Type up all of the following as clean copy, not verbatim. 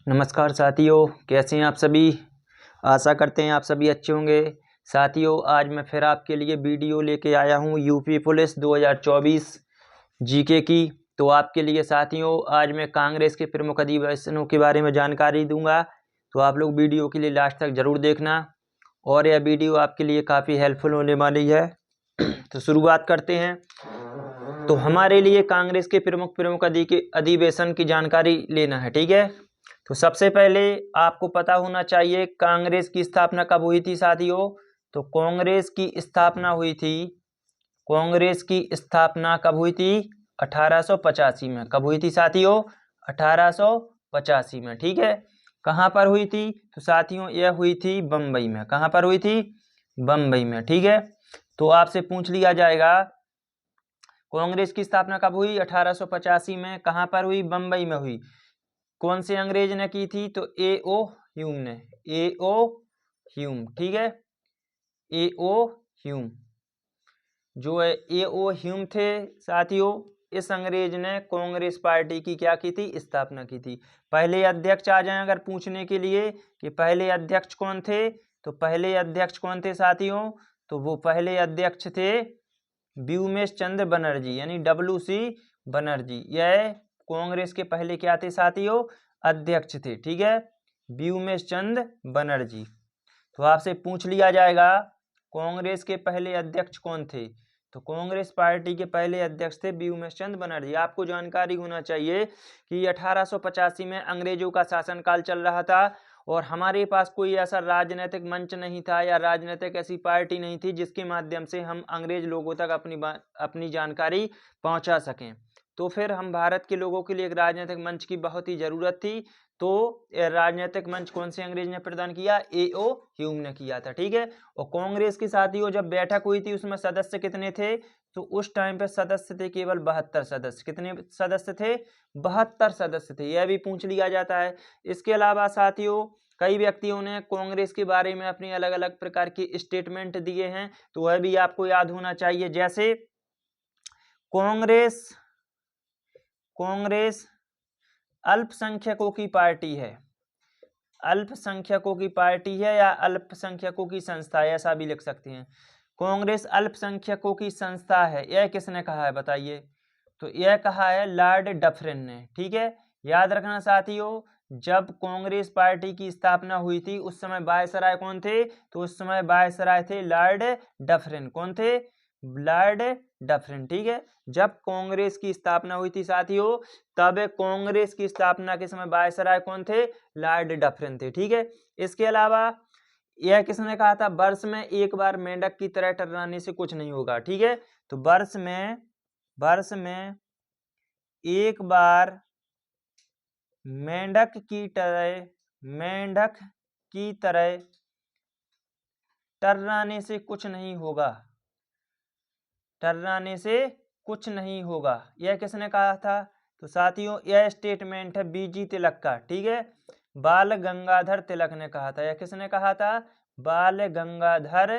नमस्कार साथियों, कैसे हैं आप सभी। आशा करते हैं आप सभी अच्छे होंगे। साथियों, आज मैं फिर आपके लिए वीडियो लेके आया हूं यूपी पुलिस 2024 जीके की। तो आपके लिए साथियों आज मैं कांग्रेस के प्रमुख अधिवेशनों के बारे में जानकारी दूंगा। तो आप लोग वीडियो के लिए लास्ट तक जरूर देखना और यह वीडियो आपके लिए काफ़ी हेल्पफुल होने वाली है। तो शुरुआत करते हैं। तो हमारे लिए कांग्रेस के प्रमुख अधिवेशन की जानकारी लेना है, ठीक है। तो सबसे पहले आपको पता होना चाहिए कांग्रेस की स्थापना कब हुई थी साथियों। तो कांग्रेस की स्थापना हुई थी, कांग्रेस की स्थापना कब हुई थी? 1885 में। कब हुई थी साथियों? 1885 में, ठीक है। कहाँ पर हुई थी? तो साथियों यह हुई थी बम्बई में। कहाँ पर हुई थी? बम्बई में, ठीक है। तो आपसे पूछ लिया जाएगा कांग्रेस की स्थापना कब हुई? 1885 में। कहाँ पर हुई? बम्बई में हुई। कौन से अंग्रेज ने की थी? तो A.O. ह्यूम ने। A.O. ह्यूम, ठीक है। A.O. ह्यूम, जो है A.O. ह्यूम थे साथियों। इस अंग्रेज ने कांग्रेस पार्टी की क्या की थी? स्थापना की थी। पहले अध्यक्ष आ जाएं अगर पूछने के लिए कि पहले अध्यक्ष कौन थे, तो पहले अध्यक्ष कौन थे साथियों? तो वो पहले अध्यक्ष थे व्योमेश चंद्र बनर्जी, यानी WC बनर्जी। यह कांग्रेस के पहले क्या थे साथियों? अध्यक्ष थे, ठीक है। व्योमेश चंद्र बनर्जी। तो आपसे पूछ लिया जाएगा कांग्रेस के पहले अध्यक्ष कौन थे, तो कांग्रेस पार्टी के पहले अध्यक्ष थे व्योमेश चंद्र बनर्जी। आपको जानकारी होना चाहिए कि 1885 में अंग्रेजों का शासनकाल चल रहा था और हमारे पास कोई ऐसा राजनीतिक मंच नहीं था या राजनीतिक ऐसी पार्टी नहीं थी जिसके माध्यम से हम अंग्रेज लोगों तक अपनी जानकारी पहुंचा सकें। तो फिर हम भारत के लोगों के लिए एक राजनीतिक मंच की बहुत ही जरूरत थी। तो राजनीतिक मंच कौन से अंग्रेज ने प्रदान किया? A.O. ह्यूम ने किया था, ठीक है। और कांग्रेस की साथियों जब बैठक हुई थी उसमें सदस्य कितने थे? तो उस टाइम पे सदस्य थे केवल 72 सदस्य। कितने सदस्य थे? 72 सदस्य थे। यह भी पूछ लिया जाता है। इसके अलावा साथियों कई व्यक्तियों ने कांग्रेस के बारे में अपनी अलग अलग प्रकार की स्टेटमेंट दिए हैं, तो वह भी आपको याद होना चाहिए। जैसे कांग्रेस कांग्रेस अल्पसंख्यकों की पार्टी है, अल्पसंख्यकों की पार्टी है या अल्पसंख्यकों की संस्था है, ऐसा भी लिख सकते हैं। कांग्रेस अल्पसंख्यकों की संस्था है, यह किसने कहा है बताइए? तो यह कहा है लॉर्ड डफरिन ने, ठीक है। याद रखना साथियों, जब कांग्रेस पार्टी की स्थापना हुई थी उस समय वायसराय कौन थे? तो उस समय वायसराय थे लॉर्ड डफरिन। कौन थे? लॉर्ड डफरिन, ठीक है। जब कांग्रेस की स्थापना हुई थी साथियों, तब कांग्रेस की स्थापना के समय वायसराय कौन थे? लॉर्ड डफरिन थे, ठीक है। इसके अलावा यह किसने कहा था? वर्ष में एक बार मेंढक की तरह टर्राने से कुछ नहीं होगा, ठीक है। तो वर्ष में एक बार मेंढक की तरह टर्राने से कुछ नहीं होगा, टर्राने से कुछ नहीं होगा। यह किसने कहा था? तो साथियों यह स्टेटमेंट है BG तिलक का, ठीक है। बाल गंगाधर तिलक ने कहा था। यह किसने कहा था? बाल गंगाधर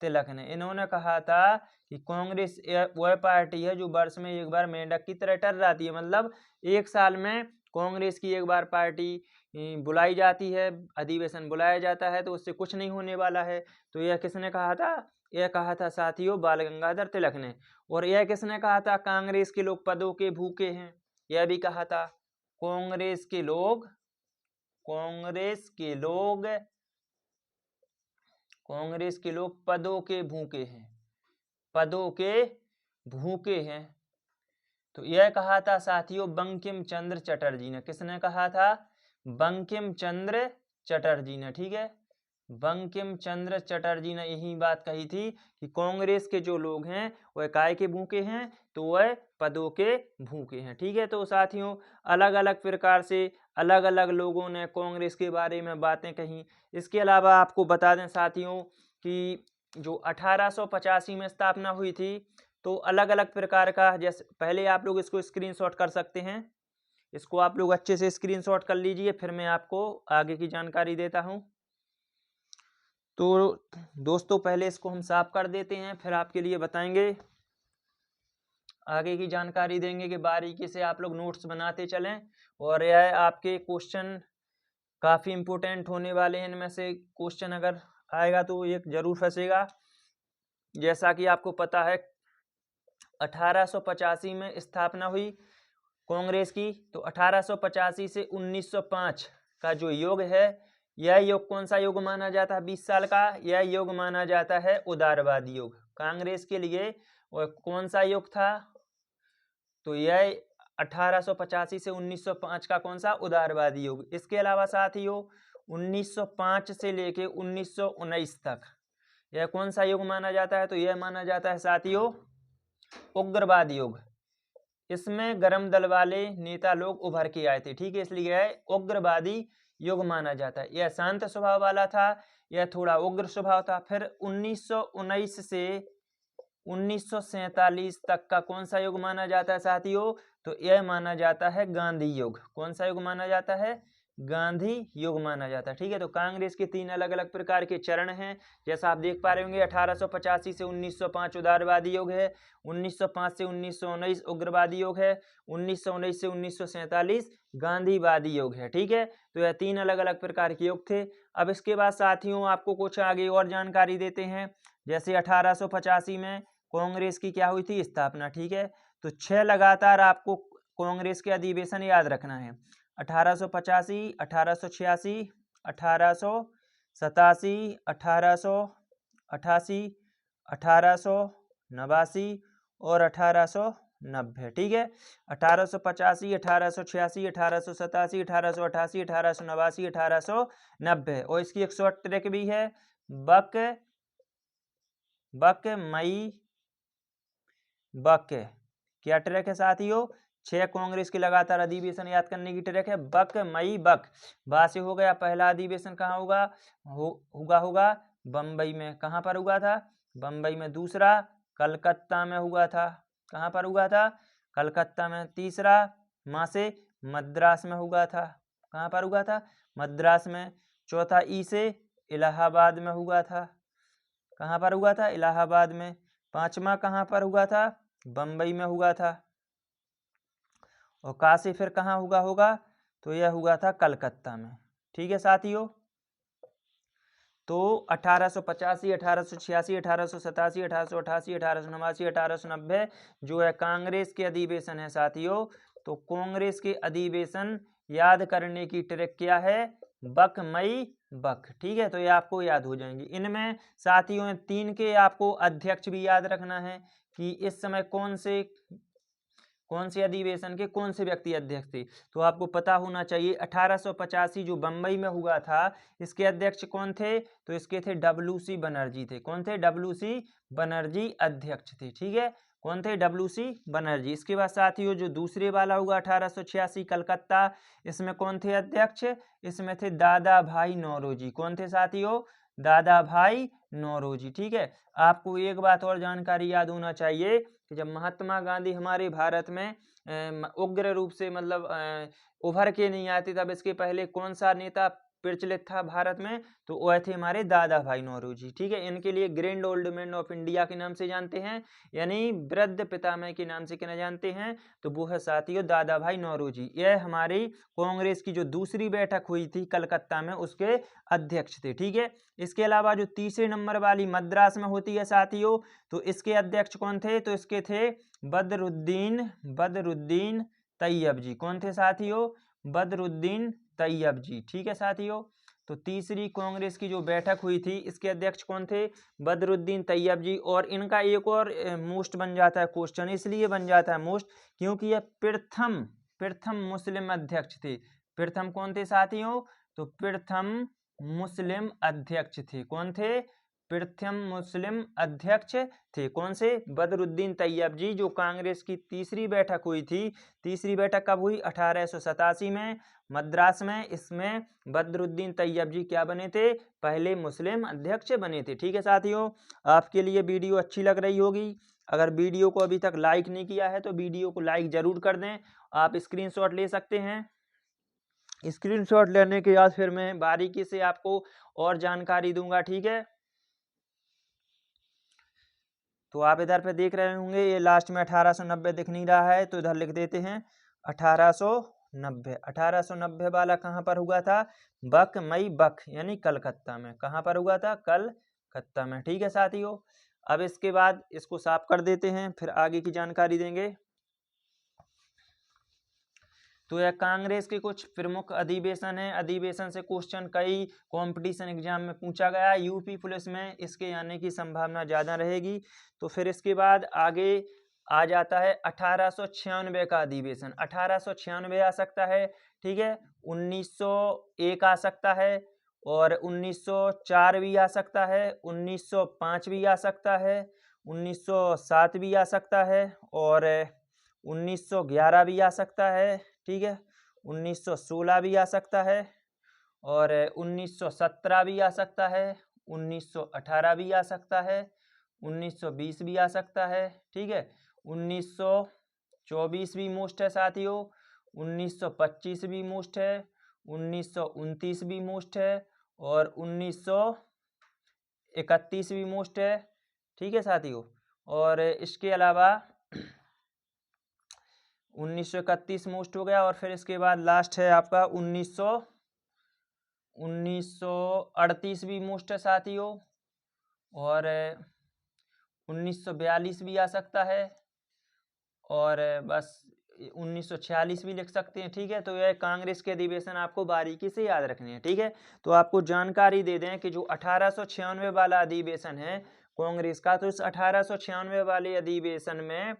तिलक ने। इन्होंने कहा था कि कांग्रेस वह पार्टी है जो वर्ष में एक बार मेंढक की तरह टर्राती है, मतलब एक साल में कांग्रेस की एक बार पार्टी बुलाई जाती है, अधिवेशन बुलाया जाता है, तो उससे कुछ नहीं होने वाला है। तो यह किसने कहा था? यह कहा था साथियों बाल गंगाधर तिलक ने। और यह किसने कहा था? कांग्रेस के लोग पदों के भूखे हैं, यह भी कहा था। कांग्रेस के लोग पदों के भूखे हैं, पदों के भूखे हैं। तो यह कहा था साथियों बंकिम चंद्र चटर्जी ने। किसने कहा था? बंकिम चंद्र चटर्जी ने, ठीक है। बंकिम चंद्र चटर्जी ने यही बात कही थी कि कांग्रेस के जो लोग हैं वह काय के भूखे हैं? तो वह पदों के भूखे हैं, ठीक है। तो साथियों अलग अलग प्रकार से अलग अलग लोगों ने कांग्रेस के बारे में बातें कही। इसके अलावा आपको बता दें साथियों कि जो 1885 में स्थापना हुई थी, तो अलग अलग प्रकार का, जैसे पहले आप लोग इसको स्क्रीनशॉट कर सकते हैं, इसको आप लोग अच्छे से स्क्रीनशॉट कर लीजिए, फिर मैं आपको आगे की जानकारी देता हूं। तो दोस्तों पहले इसको हम साफ कर देते हैं, फिर आपके लिए बताएंगे, आगे की जानकारी देंगे कि बारीकी से आप लोग नोट्स बनाते चलें और यह आपके क्वेश्चन काफ़ी इम्पोर्टेंट होने वाले हैं इनमें से क्वेश्चन, अगर आएगा तो एक जरूर फंसेगा। जैसा कि आपको पता है 1885 में स्थापना हुई कांग्रेस की, तो 1885 से 1905 का जो योग है, यह योग कौन सा योग माना जाता है 20 साल का? यह योग माना जाता है उदारवादी योग। कांग्रेस के लिए वह कौन सा योग था? तो यह 1885 से 1905 का कौन सा? उदारवादी योग। इसके अलावा साथियों 1905 से लेके 1919 तक यह कौन सा योग माना जाता है? तो यह माना जाता है साथियों उग्रवाद योग। इसमें गरम दल वाले नेता लोग उभर के आए थे, ठीक है, इसलिए यह उग्रवादी युग माना जाता है। यह शांत स्वभाव वाला था, यह थोड़ा उग्र स्वभाव था। फिर 1919 से 1947 तक का कौन सा युग माना जाता है साथियों? तो यह माना जाता है गांधी युग। कौन सा युग माना जाता है? गांधी युग माना जाता है, ठीक है। तो कांग्रेस के 3 अलग अलग प्रकार के चरण हैं, जैसा आप देख पा रहे होंगे। 1885 से 1905 उदारवादी योग है, 1905 से 1919 उग्रवादी योग है, 1919 से 1947 गांधीवादी योग है, ठीक है। तो यह 3 अलग अलग प्रकार के योग थे। अब इसके बाद साथियों आपको कुछ आगे और जानकारी देते हैं। जैसे 1885 में कांग्रेस की क्या हुई थी? स्थापना, ठीक है। तो 6 लगातार आपको कांग्रेस के अधिवेशन याद रखना है। 1885, 1886, 1887, 1888, 1889 और 1890, ठीक है। 1885, 1886, 1887, 1888, 1889, 1890। और इसकी एक शॉर्ट ट्रिक भी है, बक मई बक। क्या ट्रिक है साथियों? 6 कांग्रेस के लगातार अधिवेशन याद करने की ट्रिक है, बक मई बक। बा से हो गया, पहला अधिवेशन कहाँ होगा? होगा बम्बई में। कहाँ पर हुआ था? बम्बई में। दूसरा कलकत्ता में हुआ था। कहाँ पर हुआ था? कलकत्ता में। तीसरा माँ से मद्रास में हुआ था। कहाँ पर हुआ था? मद्रास में। चौथा ई से इलाहाबाद में हुआ था। कहाँ पर हुआ था? इलाहाबाद में। पांचवा कहाँ पर हुआ था? बम्बई में हुआ था। और का से फिर कहाँ होगा? तो यह हुआ था कलकत्ता में, ठीक है साथियों। तो 1885, 1886, 1887, 1888, 1889, 1890 जो है कांग्रेस के अधिवेशन है साथियों। तो कांग्रेस के अधिवेशन याद करने की ट्रिक क्या है? बक मई बक, ठीक है। तो ये आपको याद हो जाएंगे। इनमें साथियों 3 के आपको अध्यक्ष भी याद रखना है कि इस समय कौन से अधिवेशन के कौन से व्यक्ति अध्यक्ष थे। तो आपको पता होना चाहिए 1885 जो बम्बई में हुआ था, इसके अध्यक्ष कौन थे? तो इसके थे WC बनर्जी थे। कौन थे? WC बनर्जी अध्यक्ष थे, ठीक है। कौन थे? WC बनर्जी। इसके बाद साथियों जो दूसरे वाला हुआ 1886 कलकत्ता, इसमें कौन थे अध्यक्ष? इसमें थे दादा भाई नौरोजी। कौन थे साथियों? दादा भाई नौरोजी, ठीक है। आपको एक बात और जानकारी याद होना चाहिए कि जब महात्मा गांधी हमारे भारत में उग्र रूप से मतलब उभर के नहीं आते, तब इसके पहले कौन सा नेता प्रचलित था भारत में? तो वह थे हमारे दादा भाई नौरोजी, ठीक है। इनके लिए grand old man of India के नाम से जानते हैं, यानी वृद्ध पितामह के नाम से क्या जानते हैं? तो वो है साथियों दादा भाई नौरोजी। यह हमारी कांग्रेस की जो दूसरी बैठक हुई थी कलकत्ता में, उसके अध्यक्ष थे, ठीक है। इसके अलावा जो तीसरे नंबर वाली मद्रास में होती है साथियों, तो इसके अध्यक्ष कौन थे? तो इसके थे बदरुद्दीन तैयब जी। कौन थे साथियों? बदरुद्दीन तैयब जी, ठीक है साथियों। तो तीसरी कांग्रेस की जो बैठक हुई थी, इसके अध्यक्ष कौन थे? बदरुद्दीन तैयब जी। और इनका एक और मोस्ट बन जाता है क्वेश्चन, इसलिए बन जाता है मोस्ट क्योंकि यह प्रथम मुस्लिम अध्यक्ष थे। प्रथम कौन थे साथियों? तो प्रथम मुस्लिम अध्यक्ष थे। कौन थे? प्रथम मुस्लिम अध्यक्ष थे। कौन से? बदरुद्दीन तैयब जी। जो कांग्रेस की तीसरी बैठक हुई थी, तीसरी बैठक कब हुई? 1887 में मद्रास में। इसमें बदरुद्दीन तैयब जी क्या बने थे? पहले मुस्लिम अध्यक्ष बने थे, ठीक है साथियों। आपके लिए वीडियो अच्छी लग रही होगी। अगर वीडियो को अभी तक लाइक नहीं किया है तो वीडियो को लाइक जरूर कर दें। आप स्क्रीनशॉट ले सकते हैं। स्क्रीनशॉट लेने के बाद फिर मैं बारीकी से आपको और जानकारी दूंगा, ठीक है। तो आप इधर पे देख रहे होंगे, ये लास्ट में 1890 दिख नहीं रहा है, तो इधर लिख देते हैं 1890, 1890 1890 वाला कहाँ पर हुआ था? बक मई बक यानी कलकत्ता में। कहाँ पर हुआ था? कलकत्ता में। ठीक है साथियों, अब इसके बाद इसको साफ कर देते हैं, फिर आगे की जानकारी देंगे। तो यह कांग्रेस के कुछ प्रमुख अधिवेशन है। अधिवेशन से क्वेश्चन कई कंपटीशन एग्जाम में पूछा गया है। यूपी पुलिस में इसके आने की संभावना ज़्यादा रहेगी। तो फिर इसके बाद आगे आ जाता है 1896 का अधिवेशन। 1896 आ सकता है, ठीक है। 1901 आ सकता है, और 1904 भी आ सकता है, 1905 भी आ सकता है, 1907 भी आ सकता है, और 1911 भी आ सकता है, ठीक है। 1916 भी आ सकता है, और 1917 भी आ सकता है, 1918 भी आ सकता है, 1920 भी आ सकता है, ठीक है। 1924 भी मोस्ट है साथियों, 1925 भी मोस्ट है, 1929 भी मोस्ट है, और 1931 भी मोस्ट है, ठीक है साथियों। और इसके अलावा 1931 मोस्ट हो गया, और फिर इसके बाद लास्ट है आपका 1938 भी मोस्ट है साथियों, और 1942 भी आ सकता है, और बस 1946 भी लिख सकते हैं, ठीक है। तो यह कांग्रेस के अधिवेशन आपको बारीकी से याद रखने हैं, ठीक है। तो आपको जानकारी दे दें कि जो 1896 वाला अधिवेशन है कांग्रेस का, तो इस 1896 वाले अधिवेशन में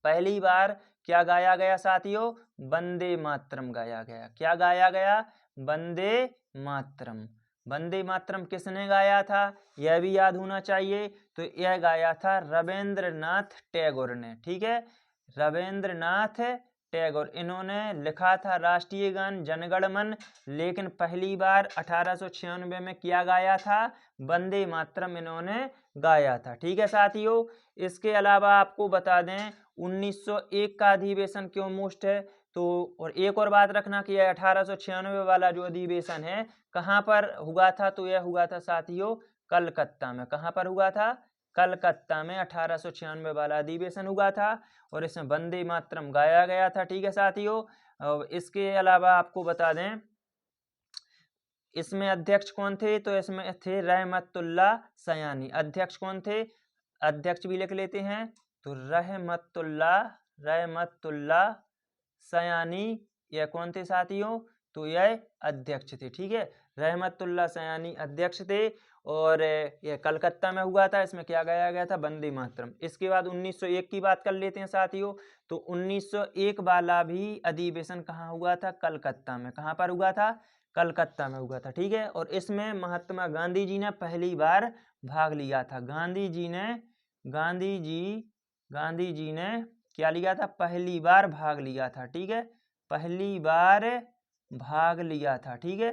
पहली बार क्या गाया गया साथियों? वंदे मातरम गाया गया। क्या गाया गया? वंदे मातरम। वंदे मातरम किसने गाया था, यह भी याद होना चाहिए। तो यह गाया था रविंद्रनाथ टैगोर ने, ठीक है। रविंद्रनाथ टैगोर, इन्होंने लिखा था राष्ट्रीय गान जनगण मन, लेकिन पहली बार 1896 में क्या गाया था? वंदे मातरम इन्होंने गाया था, ठीक है साथियों। इसके अलावा आपको बता दें 1901 का अधिवेशन क्यों मोस्ट है। तो और एक और बात रखना कि यह 1896 वाला जो अधिवेशन है कहाँ पर हुआ था? तो यह हुआ था साथियों कलकत्ता में। कहाँ पर हुआ था? कलकत्ता में 1896 वाला अधिवेशन हुआ था, और इसमें वंदे मातरम गाया गया था, ठीक है साथियों। इसके अलावा आपको बता दें इसमें अध्यक्ष कौन थे? तो इसमें थे रहमतुल्ला सयानी। अध्यक्ष कौन थे? अध्यक्ष भी लिख लेते हैं, तो रहमतुल्ला सयानी, यह कौन थे साथियों? तो यह अध्यक्ष थे, ठीक है। रहमतुल्ला सयानी अध्यक्ष थे, और यह कलकत्ता में हुआ था। इसमें क्या गाया गया था? वंदे मातरम। इसके बाद 1901 की बात कर लेते हैं साथियों। तो 1901 वाला भी अधिवेशन कहाँ हुआ था? कलकत्ता में। कहाँ पर हुआ था? कलकत्ता में हुआ था, ठीक है। और इसमें महात्मा गांधी जी ने पहली बार भाग लिया था। गांधी जी ने क्या लिया था? पहली बार भाग लिया था, ठीक है। पहली बार भाग लिया था, ठीक है।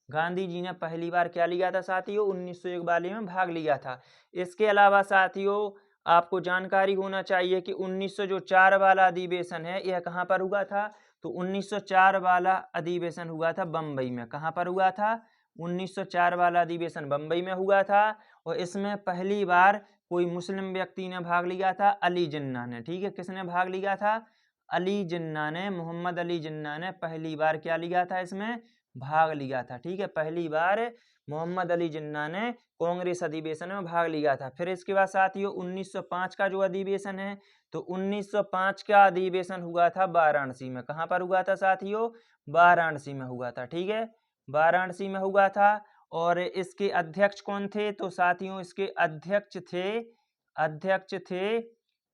गांधी जी ने पहली बार क्या लिया था साथियों? 1901 वाले में भाग लिया था। इसके अलावा साथियों आपको जानकारी होना चाहिए कि 1904 वाला अधिवेशन है, यह कहाँ पर हुआ था? तो 1904 वाला अधिवेशन हुआ था बम्बई में। कहाँ पर हुआ था? 1904 वाला अधिवेशन बम्बई में हुआ था, और इसमें पहली बार कोई मुस्लिम व्यक्ति ने भाग लिया था, अली जिन्ना ने, ठीक है। किसने भाग लिया था? अली जिन्ना ने, मोहम्मद अली जिन्ना ने पहली बार क्या लिया था? इसमें भाग लिया था, ठीक है। पहली बार मोहम्मद अली जिन्ना ने कांग्रेस अधिवेशन में भाग लिया था। फिर इसके बाद साथियों 1905 का जो अधिवेशन है, तो 1905 का अधिवेशन हुआ था वाराणसी में। कहाँ पर हुआ था साथियों? वाराणसी में हुआ था, ठीक है। वाराणसी में हुआ था, और इसके अध्यक्ष कौन थे? तो साथियों इसके अध्यक्ष थे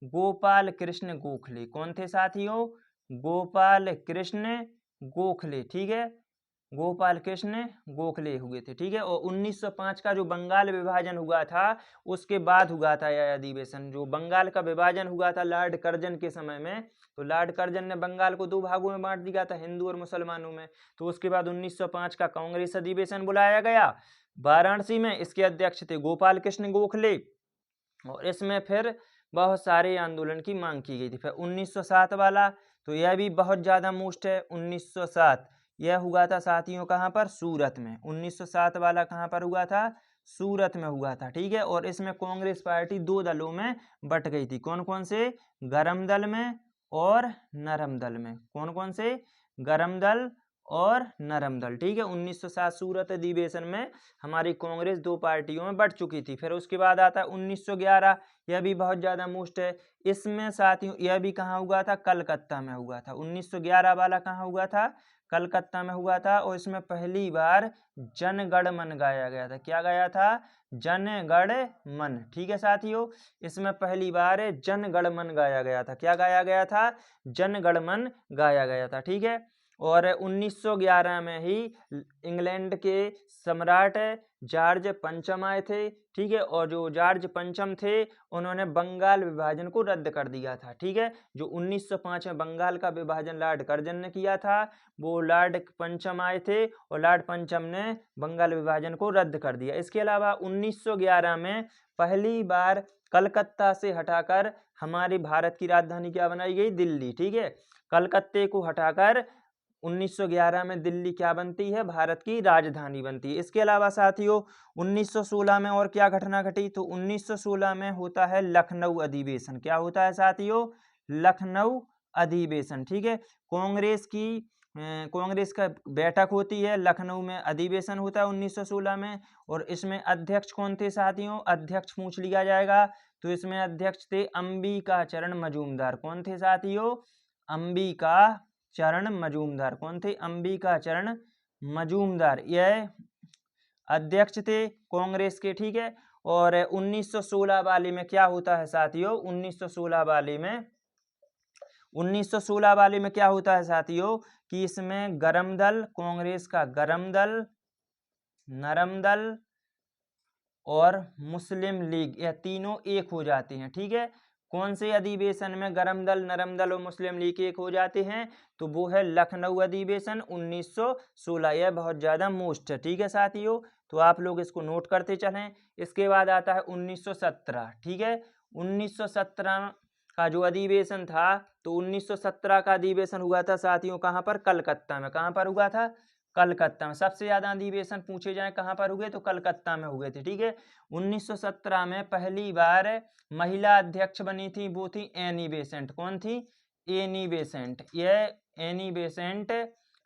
गोपाल कृष्ण गोखले। कौन थे साथियों? गोपाल कृष्ण गोखले, ठीक है। गोपाल कृष्ण गोखले हुए थे, ठीक है। और 1905 का जो बंगाल विभाजन हुआ था उसके बाद हुआ था यह अधिवेशन। जो बंगाल का विभाजन हुआ था लॉर्ड कर्जन के समय में, तो लॉर्ड कर्जन ने बंगाल को दो भागों में बांट दिया था, हिंदू और मुसलमानों में। तो उसके बाद 1905 का कांग्रेस अधिवेशन बुलाया गया वाराणसी में। इसके अध्यक्ष थे गोपाल कृष्ण गोखले, और इसमें फिर बहुत सारे आंदोलन की मांग की गई थी। फिर 1907 वाला, तो यह भी बहुत ज़्यादा मोस्ट है। 1907 यह हुआ था साथियों कहाँ पर? सूरत में। 1907 वाला कहाँ पर हुआ था? सूरत में हुआ था, ठीक है। और इसमें कांग्रेस पार्टी दो दलों में बट गई थी। कौन कौन से? गरम दल में और नरम दल में। कौन कौन से? गरम दल और नरम दल। ठीक है, 1907 सूरत अधिवेशन में हमारी कांग्रेस दो पार्टियों में बट चुकी थी। फिर उसके बाद आता है 1911, यह भी बहुत ज़्यादा मोस्ट है। इसमें साथियों यह भी कहाँ हुआ था? कलकत्ता में हुआ था। 1911 वाला कहाँ हुआ था? कलकत्ता में हुआ था। और इसमें पहली बार जन गण मन गाया गया था। क्या गाया था? जन गण मन। ठीक है साथियों, इसमें पहली बार जन गण मन गाया गया था। क्या गाया गया था? जन गण मन गाया गया था। ठीक है, और 1911 में ही इंग्लैंड के सम्राट जॉर्ज पंचम आए थे। ठीक है, और जो जॉर्ज पंचम थे उन्होंने बंगाल विभाजन को रद्द कर दिया था। ठीक है, जो 1905 में बंगाल का विभाजन लॉर्ड कर्जन ने किया था, वो लॉर्ड पंचम आए थे और लॉर्ड पंचम ने बंगाल विभाजन को रद्द कर दिया। इसके अलावा 1911 में पहली बार कलकत्ता से हटाकर हमारे भारत की राजधानी क्या बनाई गई? दिल्ली। ठीक है, कलकत्ते को हटाकर 1911 में दिल्ली क्या बनती है? भारत की राजधानी बनती है। इसके अलावा साथियों 1916 में और क्या घटना घटी? तो 1916 में होता है लखनऊ अधिवेशन। क्या होता है साथियों? लखनऊ अधिवेशन। ठीक है, कांग्रेस का बैठक होती है, लखनऊ में अधिवेशन होता है 1916 में। और इसमें अध्यक्ष कौन थे साथियों? अध्यक्ष पूछ लिया जाएगा तो इसमें अध्यक्ष थे अंबिका चरण मजूमदार। कौन थे साथियों? अंबिका चरण मजूमदार। कौन थे? अंबिका चरण मजूमदार, यह अध्यक्ष थे कांग्रेस के। ठीक है, और 1916 वाले में क्या होता है साथियों? 1916 वाले में क्या होता है साथियों कि इसमें गरम दल, कांग्रेस का गरम दल, नरम दल और मुस्लिम लीग, यह तीनों एक हो जाते हैं। ठीक है, कौन से अधिवेशन में गरम दल, नरम दल और मुस्लिम लीग एक हो जाते हैं? तो वो है लखनऊ अधिवेशन 1916। यह बहुत ज़्यादा मोस्ट है। ठीक है साथियों, तो आप लोग इसको नोट करते चलें। इसके बाद आता है 1917। ठीक है, 1917 का जो अधिवेशन था, तो 1917 का अधिवेशन हुआ था साथियों कहाँ पर? कलकत्ता में। कहाँ पर हुआ था? कलकत्ता में। सबसे ज्यादा अधिवेशन पूछे जाए कहाँ पर हुए? तो कलकत्ता में हुए थे। ठीक है, 1917 में पहली बार महिला अध्यक्ष बनी थी, वो थी एनी बेसेंट। कौन थी? Annie Besant. यह एनी बेसेंट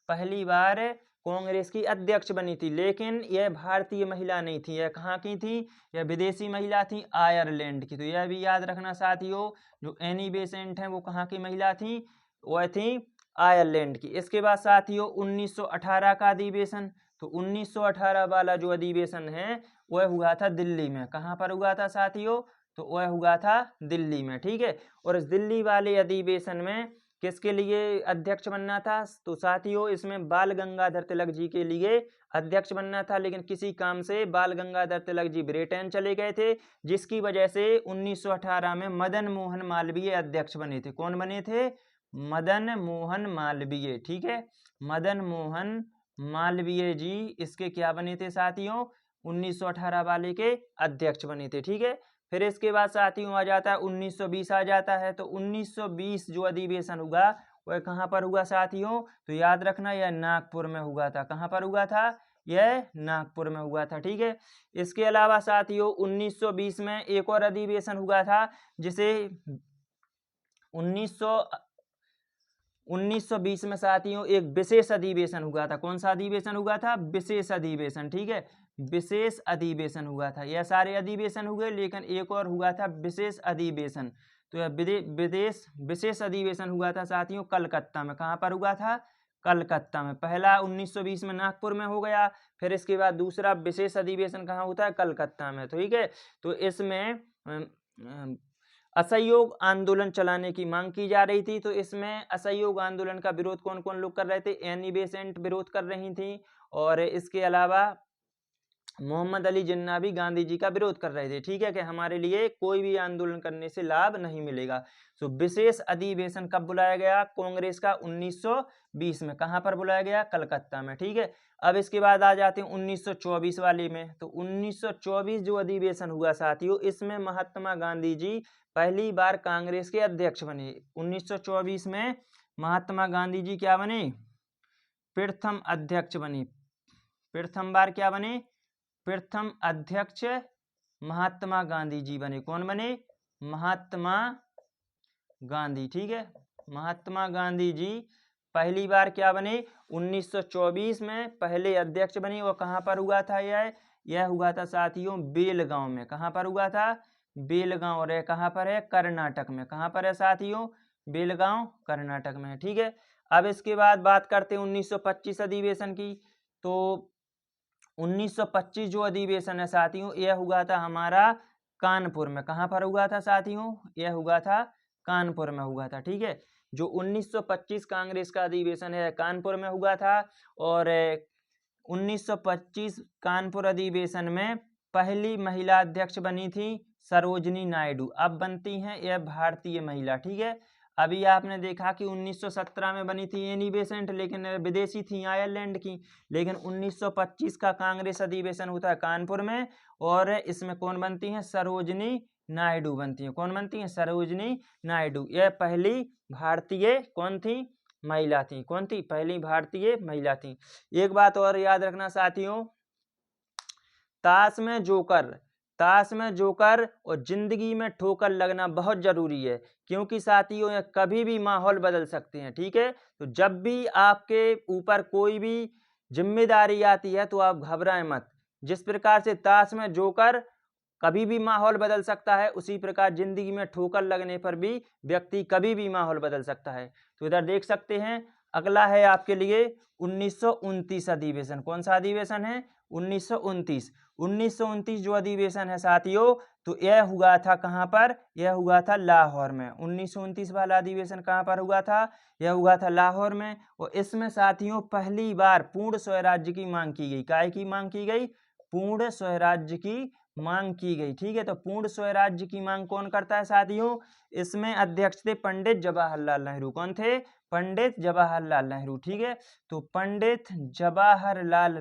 पहली बार कांग्रेस की अध्यक्ष बनी थी, लेकिन यह भारतीय महिला नहीं थी। यह कहाँ की थी? यह विदेशी महिला थी, आयरलैंड की। तो यह भी याद रखना साथियों, जो एनी बेसेंट है वो कहाँ की महिला थी? वह थी आयरलैंड की। इसके बाद साथियों 1918 का अधिवेशन, तो 1918 वाला जो अधिवेशन है वह हुआ था दिल्ली में। कहाँ पर हुआ था साथियों? तो वह हुआ था दिल्ली में। ठीक है, और इस दिल्ली वाले अधिवेशन में किसके लिए अध्यक्ष बनना था? तो साथियों इसमें बाल गंगाधर तिलक जी के लिए अध्यक्ष बनना था, लेकिन किसी काम से बाल गंगाधर तिलक जी ब्रिटेन चले गए थे, जिसकी वजह से 1918 में मदन मोहन मालवीय अध्यक्ष बने थे। कौन बने थे? मदन मोहन मालवीय। ठीक है, मदन मोहन मालवीय जी इसके क्या बने थे साथियों? 1918 वाले के अध्यक्ष बने थे। ठीक है, फिर इसके बाद साथियों आ जाता है 1920 आ जाता है। तो 1920 जो अधिवेशन हुआ वह कहाँ पर हुआ साथियों? तो याद रखना यह नागपुर में हुआ था। कहाँ पर हुआ था? यह नागपुर में हुआ था। ठीक है, इसके अलावा साथियों 1920 में एक और अधिवेशन हुआ था, जिसे 1920 में साथियों एक विशेष अधिवेशन हुआ था। कौन सा अधिवेशन हुआ था? विशेष अधिवेशन। ठीक है, विशेष अधिवेशन हुआ था। यह सारे अधिवेशन हुए, लेकिन एक और हुआ था विशेष अधिवेशन। तो यह विशेष अधिवेशन हुआ था साथियों कलकत्ता में। कहाँ पर हुआ था? कलकत्ता में। पहला 1920 में नागपुर में हो गया, फिर इसके बाद दूसरा विशेष अधिवेशन कहाँ होता है? कलकत्ता में। ठीक है, तो इसमें असहयोग आंदोलन चलाने की मांग की जा रही थी। तो इसमें असहयोग आंदोलन का विरोध कौन कौन लोग कर रहे थे? एनी बेसेंट विरोध कर रही थी, और इसके अलावा मोहम्मद अली जिन्ना भी गांधी जी का विरोध कर रहे थे। ठीक है, कि हमारे लिए कोई भी आंदोलन करने से लाभ नहीं मिलेगा। तो विशेष अधिवेशन कब बुलाया गया कांग्रेस का? 1920 में। कहां पर बुलाया गया? कलकत्ता में। ठीक है, अब इसके बाद आ जाते हैं 1924 वाले में। तो 1924 जो अधिवेशन हुआ साथियों, इसमें महात्मा गांधी जी पहली बार कांग्रेस के अध्यक्ष बने। 1924 में महात्मा गांधी जी क्या बने? प्रथम अध्यक्ष बने। प्रथम बार क्या बने? प्रथम अध्यक्ष महात्मा गांधी जी बने। कौन बने? महात्मा गांधी। ठीक है, महात्मा गांधी जी पहली बार क्या बने? 1924 में पहले अध्यक्ष बने। और कहाँ पर हुआ था यह हुआ था साथियों बेलगांव में। कहाँ पर हुआ था? बेलगांव। और कहाँ पर है? कर्नाटक में। कहाँ पर है साथियों? बेलगांव कर्नाटक में है। ठीक है। अब इसके बाद बात करते हैं 1925 अधिवेशन की। तो 1925 जो अधिवेशन है साथियों यह हुआ था हमारा कानपुर में। कहाँ पर हुआ था साथियों? यह हुआ था कानपुर में हुआ था। ठीक है। जो 1925 कांग्रेस का अधिवेशन है कानपुर में हुआ था। और 1925 कानपुर अधिवेशन में पहली महिला अध्यक्ष बनी थी सरोजनी नायडू। अब बनती हैं यह भारतीय महिला। ठीक है। अभी आपने देखा कि 1917 में बनी थी एनी बेसेंट, लेकिन विदेशी थी आयरलैंड की। लेकिन 1925 का कांग्रेस अधिवेशन होता है कानपुर में। और इसमें कौन बनती हैं? सरोजनी नायडू बनती हैं। कौन बनती हैं? सरोजनी नायडू। यह पहली भारतीय कौन थी? महिला थी। कौन थी? पहली भारतीय महिला थी। एक बात और याद रखना साथियों, ताश में जोकर और जिंदगी में ठोकर लगना बहुत जरूरी है। क्योंकि साथियों यह कभी भी माहौल बदल सकते हैं। ठीक है। तो जब भी आपके ऊपर कोई भी जिम्मेदारी आती है तो आप घबराएं मत। जिस प्रकार से ताश में जोकर कभी भी माहौल बदल सकता है, उसी प्रकार जिंदगी में ठोकर लगने पर भी व्यक्ति कभी भी माहौल बदल सकता है। तो इधर देख सकते हैं। अगला है आपके लिए 1929 अधिवेशन। कौन सा अधिवेशन है? 1929 जो अधिवेशन है साथियों तो यह हुआ था कहाँ पर? यह हुआ था लाहौर में। 1929 वाला अधिवेशन कहाँ पर हुआ था? यह हुआ था लाहौर में। और इसमें साथियों पहली बार पूर्ण स्वराज्य की मांग की गई। काय की मांग की गई? पूर्ण स्वराज्य की मांग की गई। ठीक है। तो पूर्ण स्वराज्य की मांग कौन करता है साथियों? इसमें अध्यक्ष थे पंडित जवाहरलाल नेहरू। कौन थे? पंडित जवाहरलाल नेहरू। ठीक है। तो पंडित जवाहरलाल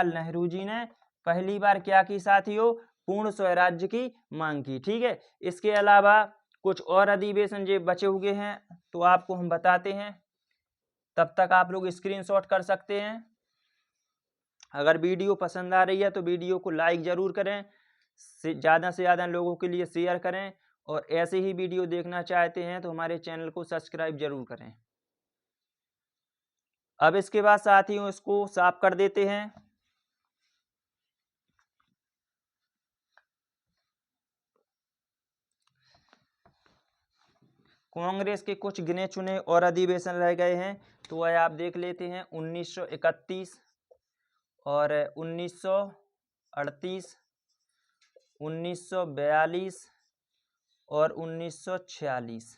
नेहरू जी ने पहली बार क्या की साथियों? पूर्ण स्वराज्य की मांग की। ठीक है। इसके अलावा कुछ और अधिवेशन जो बचे हुए हैं तो आपको हम बताते हैं, तब तक आप लोग स्क्रीनशॉट कर सकते हैं। अगर वीडियो पसंद आ रही है तो वीडियो को लाइक जरूर करें, ज़्यादा से ज़्यादा लोगों के लिए शेयर करें। और ऐसे ही वीडियो देखना चाहते हैं तो हमारे चैनल को सब्सक्राइब जरूर करें। अब इसके बाद साथियों इसको साफ कर देते हैं। कांग्रेस के कुछ गिने चुने और अधिवेशन रह गए हैं तो वह आप देख लेते हैं। 1931 और 1938, 1942 और 1946।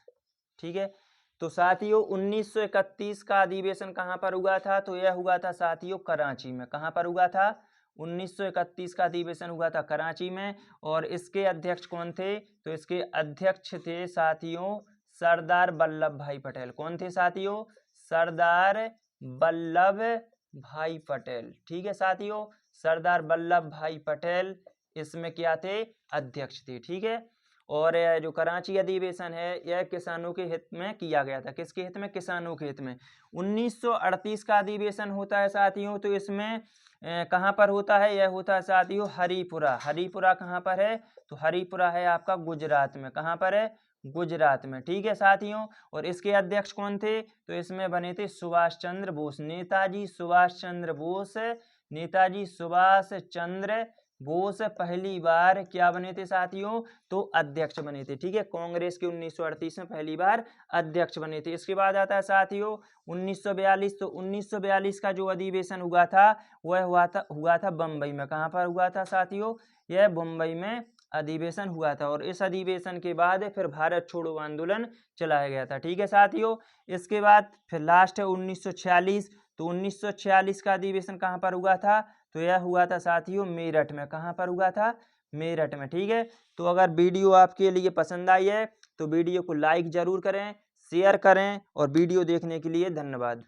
ठीक है। तो साथियों 1931 का अधिवेशन कहाँ पर हुआ था? तो यह हुआ था साथियों कराची में। कहाँ पर हुआ था? 1931 का अधिवेशन हुआ था कराची में। और इसके अध्यक्ष कौन थे? तो इसके अध्यक्ष थे साथियों सरदार वल्लभ भाई पटेल। कौन थे साथियों? सरदार वल्लभ भाई पटेल। ठीक है साथियों, सरदार वल्लभ भाई पटेल इसमें क्या थे? अध्यक्ष थे। ठीक है। और यह जो कराची अधिवेशन है यह किसानों के हित में किया गया था। किसके हित में? किसानों के हित में। 1938 का अधिवेशन होता है साथियों तो इसमें कहाँ पर होता है? यह होता है साथियों हरिपुरा। हरिपुरा कहाँ पर है? तो हरिपुरा है आपका गुजरात में। कहाँ पर है? गुजरात में। ठीक है साथियों। और इसके अध्यक्ष कौन थे? तो इसमें बने थे सुभाष चंद्र बोस। नेताजी सुभाष चंद्र बोस पहली बार क्या बने थे साथियों? तो अध्यक्ष बने थे। ठीक है। कांग्रेस के 1938 में पहली बार अध्यक्ष बने थे। इसके बाद आता है साथियों 1942। तो 1942 का जो अधिवेशन हुआ था वह हुआ था बम्बई में। कहाँ पर हुआ था साथियों? यह बम्बई में अधिवेशन हुआ था। और इस अधिवेशन के बाद फिर भारत छोड़ो आंदोलन चलाया गया था। ठीक है साथियों। इसके बाद फिर लास्ट है 1946। तो 1946 का अधिवेशन कहाँ पर हुआ था? तो यह हुआ था साथियों मेरठ में। कहाँ पर हुआ था? मेरठ में। ठीक है। तो अगर वीडियो आपके लिए पसंद आई है तो वीडियो को लाइक जरूर करें, शेयर करें और वीडियो देखने के लिए धन्यवाद।